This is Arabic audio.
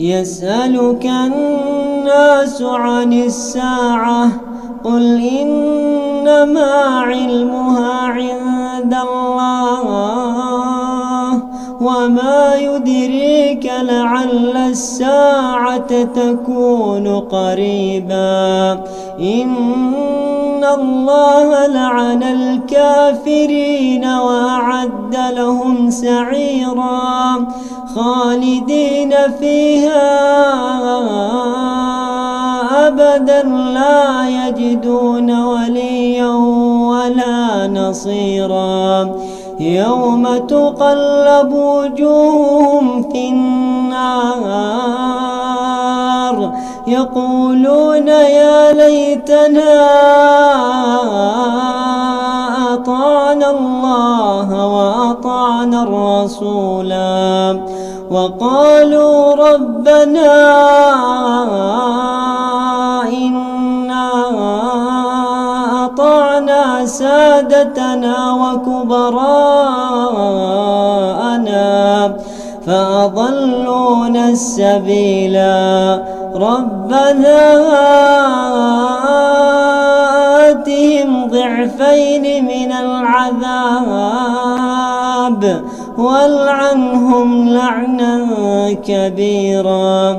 يسألك الناس عن الساعة قل إنما علمها عند الله وما يدريك لعل الساعة تكون قريبا إن الله لعن الكافرين وأعد لهم سعيرا خالدين فيها أبدا لا يجدون وليا ولا نصيرا يوم تقلب وجوههم في النار يقولون يا ليتنا أطعنا الله وأطعنا الرسولا وقالوا ربنا إنا أطعنا سادتنا وكبراءنا فأضلونا السبيلا ربنا آتهم ضعفين من العذاب والعنهم لعنا كبيرا.